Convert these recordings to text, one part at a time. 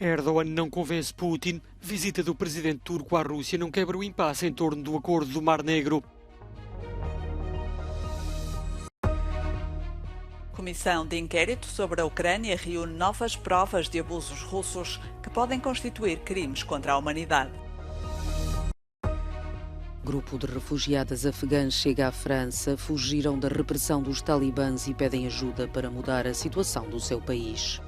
Erdogan não convence Putin. Visita do presidente turco à Rússia não quebra o impasse em torno do acordo do Mar Negro. Comissão de inquérito sobre a Ucrânia reúne novas provas de abusos russos que podem constituir crimes contra a humanidade. Grupo de refugiadas afegãs chega à França, fugiram da repressão dos talibãs e pedem ajuda para mudar a situação do seu país.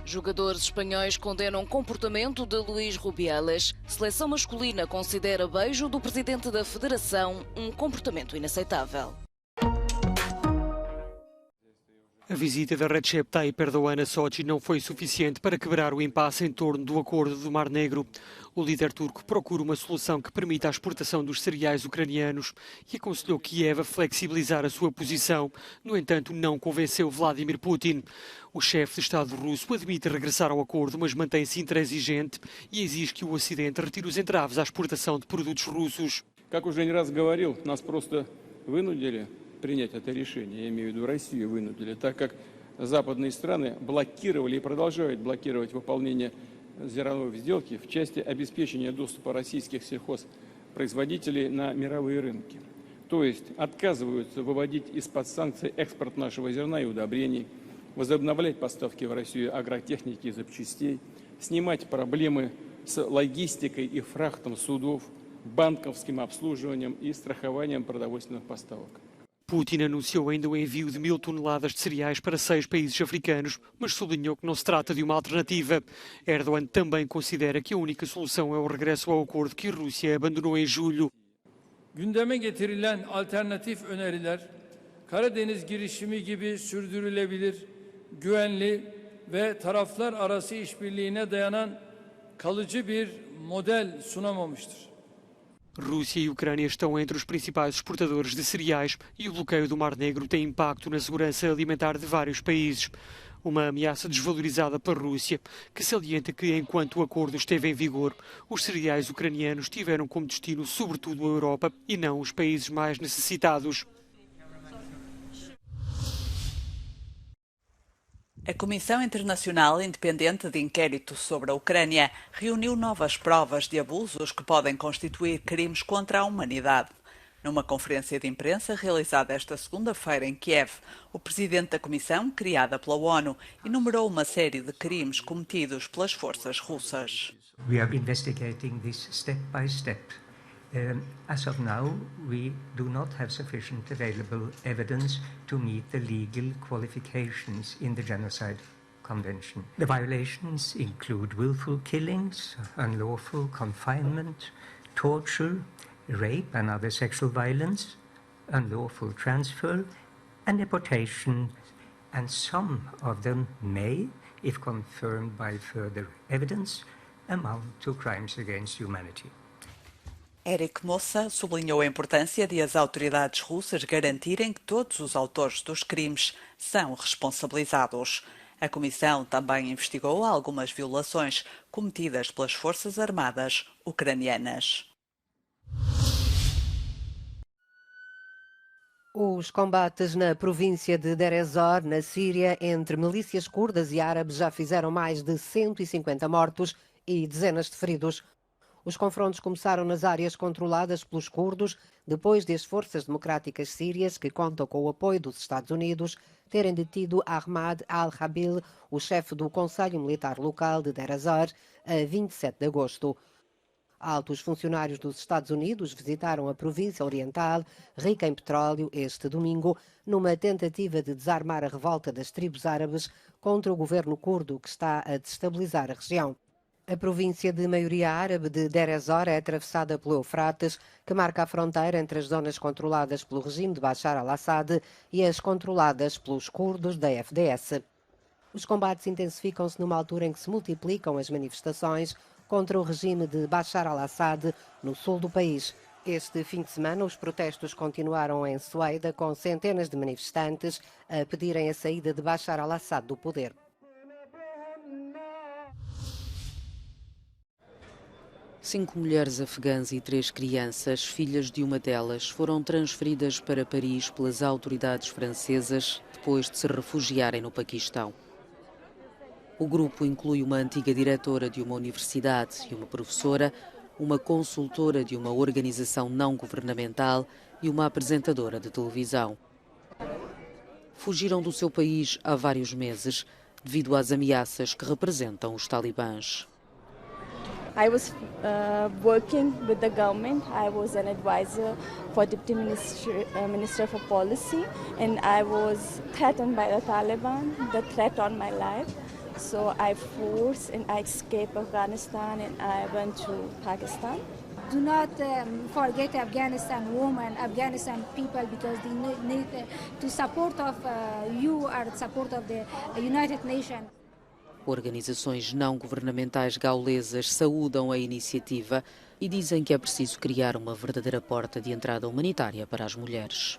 Jogadores espanhóis condenam o comportamento de Luís Rubiales. Seleção masculina considera beijo do presidente da Federação um comportamento inaceitável. A visita de Recep Tayyip Erdogan a Sochi não foi suficiente para quebrar o impasse em torno do acordo do Mar Negro. O líder turco procura uma solução que permita a exportação dos cereais ucranianos e aconselhou Kiev a flexibilizar a sua posição. No entanto, não convenceu Vladimir Putin. O chefe de Estado russo admite regressar ao acordo, mas mantém-se intransigente e exige que o Ocidente retire os entraves à exportação de produtos russos. Как уже не раз говорил, нас просто вынудили принять это решение, я имею в виду Россию вынудили, так как западные страны блокировали и продолжают блокировать выполнение зерновой сделки в части обеспечения доступа российских сельхозпроизводителей на мировые рынки. То есть отказываются выводить из-под санкций экспорт нашего зерна и удобрений, возобновлять поставки в Россию агротехники и запчастей, снимать проблемы с логистикой и фрахтом судов, банковским обслуживанием и страхованием продовольственных поставок. Putin anunciou ainda o envio de 1000 toneladas de cereais para 6 países africanos, mas sublinhou que não se trata de uma alternativa. Erdogan também considera que a única solução é o regresso ao acordo que a Rússia abandonou em julho. Gündeme getirilen alternatif öneriler, Karadeniz girişimi gibi sürdürülebilir, güvenli ve taraflar arası işbirliğine dayanan kalıcı bir model sunamamıştır. Rússia e Ucrânia estão entre os principais exportadores de cereais e o bloqueio do Mar Negro tem impacto na segurança alimentar de vários países. Uma ameaça desvalorizada pela Rússia, que salienta que, enquanto o acordo esteve em vigor, os cereais ucranianos tiveram como destino sobretudo a Europa e não os países mais necessitados. A Comissão Internacional Independente de Inquérito sobre a Ucrânia reuniu novas provas de abusos que podem constituir crimes contra a humanidade. Numa conferência de imprensa realizada esta segunda-feira em Kiev, o presidente da comissão, criada pela ONU, enumerou uma série de crimes cometidos pelas forças russas. We are investigating this step by step. As of now, we do not have sufficient available evidence to meet the legal qualifications in the Genocide Convention. The violations include willful killings, unlawful confinement, torture, rape and other sexual violence, unlawful transfer, and deportation, and some of them may, if confirmed by further evidence, amount to crimes against humanity. Eric Mossa sublinhou a importância de as autoridades russas garantirem que todos os autores dos crimes são responsabilizados. A comissão também investigou algumas violações cometidas pelas Forças Armadas ucranianas. Os combates na província de Deir ez-Zor, na Síria, entre milícias curdas e árabes já fizeram mais de 150 mortos e dezenas de feridos. Os confrontos começaram nas áreas controladas pelos curdos, depois de as forças democráticas sírias, que contam com o apoio dos Estados Unidos, terem detido Ahmad al-Habil, o chefe do Conselho Militar Local de Deir ez-Zor, a 27 de agosto. Altos funcionários dos Estados Unidos visitaram a província oriental, rica em petróleo, este domingo, numa tentativa de desarmar a revolta das tribos árabes contra o governo curdo que está a destabilizar a região. A província de maioria árabe de Deir ez-Zor é atravessada pelo Eufrates, que marca a fronteira entre as zonas controladas pelo regime de Bashar al-Assad e as controladas pelos curdos da FDS. Os combates intensificam-se numa altura em que se multiplicam as manifestações contra o regime de Bashar al-Assad no sul do país. Este fim de semana, os protestos continuaram em Sueida, com centenas de manifestantes a pedirem a saída de Bashar al-Assad do poder. 5 mulheres afegãs e 3 crianças, filhas de uma delas, foram transferidas para Paris pelas autoridades francesas depois de se refugiarem no Paquistão. O grupo inclui uma antiga diretora de uma universidade e uma professora, uma consultora de uma organização não governamental e uma apresentadora de televisão. Fugiram do seu país há vários meses devido às ameaças que representam os talibãs. I was working with the government. I was an advisor for Deputy Minister for Policy, and I was threatened by the Taliban, the threat on my life. So I forced and I escaped Afghanistan and I went to Pakistan. Do not forget Afghanistan women, Afghanistan people, because they need to support of you or support of the United Nations. Organizações não governamentais gaulesas saúdam a iniciativa e dizem que é preciso criar uma verdadeira porta de entrada humanitária para as mulheres.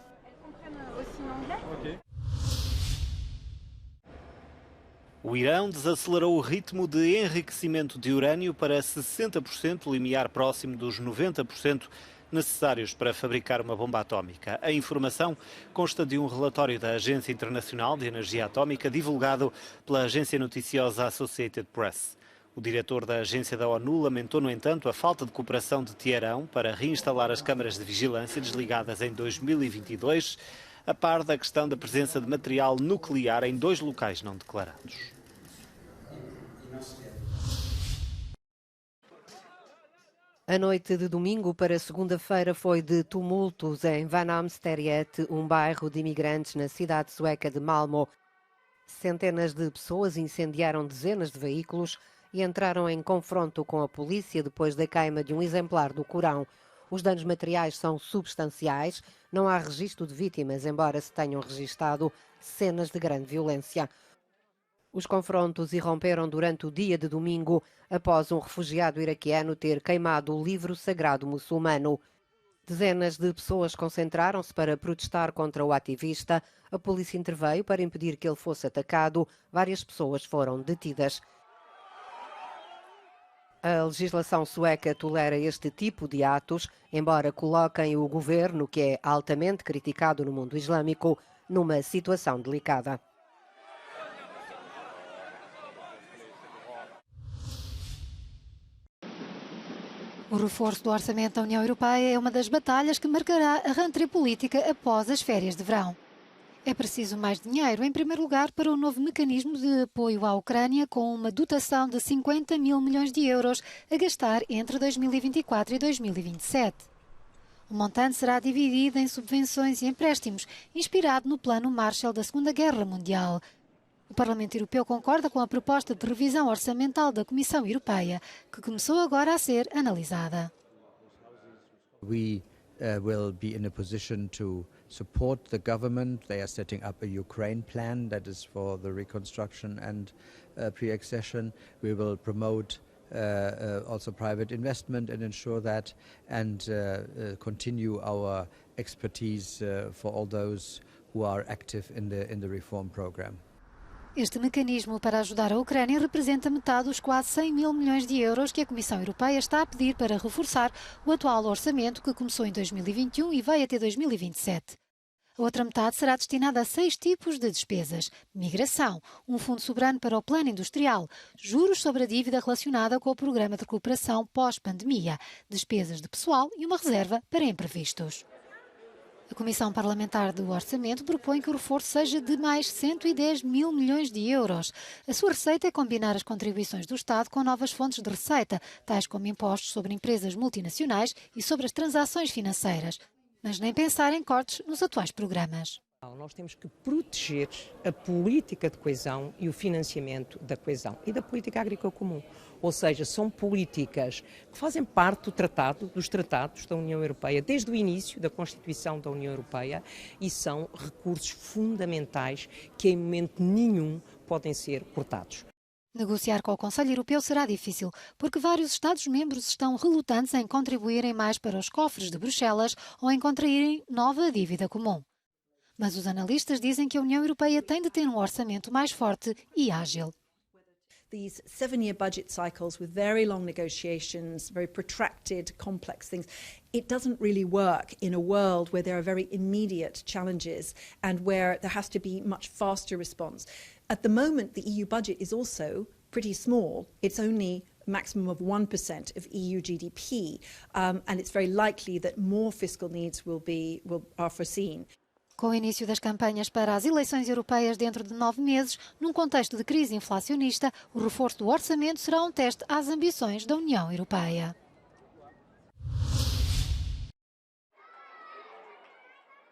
O Irão desacelerou o ritmo de enriquecimento de urânio para 60%, limiar próximo dos 90% necessários para fabricar uma bomba atómica. A informação consta de um relatório da Agência Internacional de Energia Atómica divulgado pela agência noticiosa Associated Press. O diretor da agência da ONU lamentou, no entanto, a falta de cooperação de Teherão para reinstalar as câmaras de vigilância desligadas em 2022, a par da questão da presença de material nuclear em 2 locais não declarados. A noite de domingo para segunda-feira foi de tumultos em Van Amsteriet, um bairro de imigrantes na cidade sueca de Malmö. Centenas de pessoas incendiaram dezenas de veículos e entraram em confronto com a polícia depois da queima de um exemplar do Corão. Os danos materiais são substanciais, não há registro de vítimas, embora se tenham registado cenas de grande violência. Os confrontos irromperam durante o dia de domingo, após um refugiado iraquiano ter queimado o livro sagrado muçulmano. Dezenas de pessoas concentraram-se para protestar contra o ativista. A polícia interveio para impedir que ele fosse atacado. Várias pessoas foram detidas. A legislação sueca tolera este tipo de atos, embora coloquem o governo, que é altamente criticado no mundo islâmico, numa situação delicada. O reforço do orçamento da União Europeia é uma das batalhas que marcará a rentrée política após as férias de verão. É preciso mais dinheiro, em primeiro lugar, para o novo mecanismo de apoio à Ucrânia, com uma dotação de 50 mil milhões de euros a gastar entre 2024 e 2027. O montante será dividido em subvenções e empréstimos, inspirado no Plano Marshall da Segunda Guerra Mundial. O Parlamento Europeu concorda com a proposta de revisão orçamental da Comissão Europeia, que começou agora a ser analisada. We will be in a position to support the government. They are setting up a Ukraine plan that is for the reconstruction and pre-accession. We will promote also private investment and ensure that, and continue our expertise for all those who are active in the reform program. Este mecanismo para ajudar a Ucrânia representa metade dos quase 100 mil milhões de euros que a Comissão Europeia está a pedir para reforçar o atual orçamento, que começou em 2021 e vai até 2027. A outra metade será destinada a 6 tipos de despesas: migração, um fundo soberano para o plano industrial, juros sobre a dívida relacionada com o programa de recuperação pós-pandemia, despesas de pessoal e uma reserva para imprevistos. A Comissão Parlamentar do Orçamento propõe que o reforço seja de mais 110 mil milhões de euros. A sua receita é combinar as contribuições do Estado com novas fontes de receita, tais como impostos sobre empresas multinacionais e sobre as transações financeiras, mas nem pensar em cortes nos atuais programas. Nós temos que proteger a política de coesão e o financiamento da coesão e da política agrícola comum. Ou seja, são políticas que fazem parte dos tratados da União Europeia, desde o início da Constituição da União Europeia, e são recursos fundamentais que em momento nenhum podem ser cortados. Negociar com o Conselho Europeu será difícil, porque vários Estados-membros estão relutantes em contribuírem mais para os cofres de Bruxelas ou em contraírem nova dívida comum. Mas os analistas dizem que a União Europeia tem de ter um orçamento mais forte e ágil. These 7-year budget cycles with very long negotiations, very protracted, complex things, it doesn't really work in a world where there are very immediate challenges and where there has to be much faster response. At the moment, the EU budget is also pretty small. It's only a maximum of 1% of EU GDP, and it's very likely that more fiscal needs are foreseen. Com o início das campanhas para as eleições europeias dentro de 9 meses, num contexto de crise inflacionista, o reforço do orçamento será um teste às ambições da União Europeia.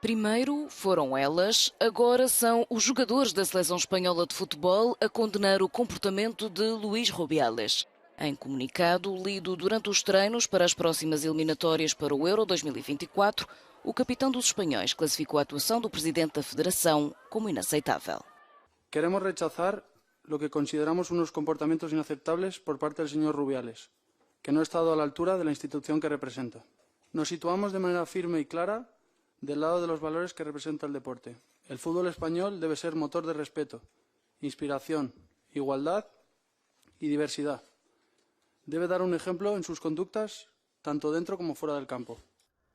Primeiro foram elas, agora são os jogadores da seleção espanhola de futebol a condenar o comportamento de Luís Rubiales. Em comunicado lido durante os treinos para as próximas eliminatórias para o Euro 2024, o capitão dos espanhóis classificou a atuação do presidente da Federação como inaceitável. Queremos rechazar lo que consideramos unos comportamientos inaceptables por parte del señor Rubiales, que no ha estado a la altura de la institución que representa. Nos situamos de manera firme y clara del lado de los valores que representa el deporte. El fútbol español debe ser motor de respeto, inspiración, igualdad y diversidad. Debe dar un ejemplo en sus conductas, tanto dentro como fuera del campo.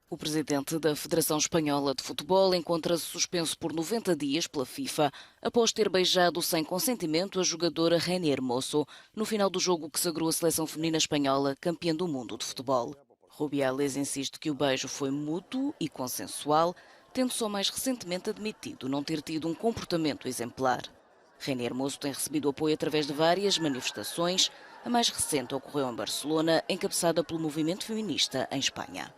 O presidente da Federação Espanhola de Futebol encontra-se suspenso por 90 dias pela FIFA após ter beijado sem consentimento a jogadora Reni Hermoso no final do jogo que sagrou a seleção feminina espanhola campeã do mundo de futebol. Rubiales insiste que o beijo foi mútuo e consensual, tendo só mais recentemente admitido não ter tido um comportamento exemplar. Reni Hermoso tem recebido apoio através de várias manifestações. A mais recente ocorreu em Barcelona, encabeçada pelo movimento feminista em Espanha.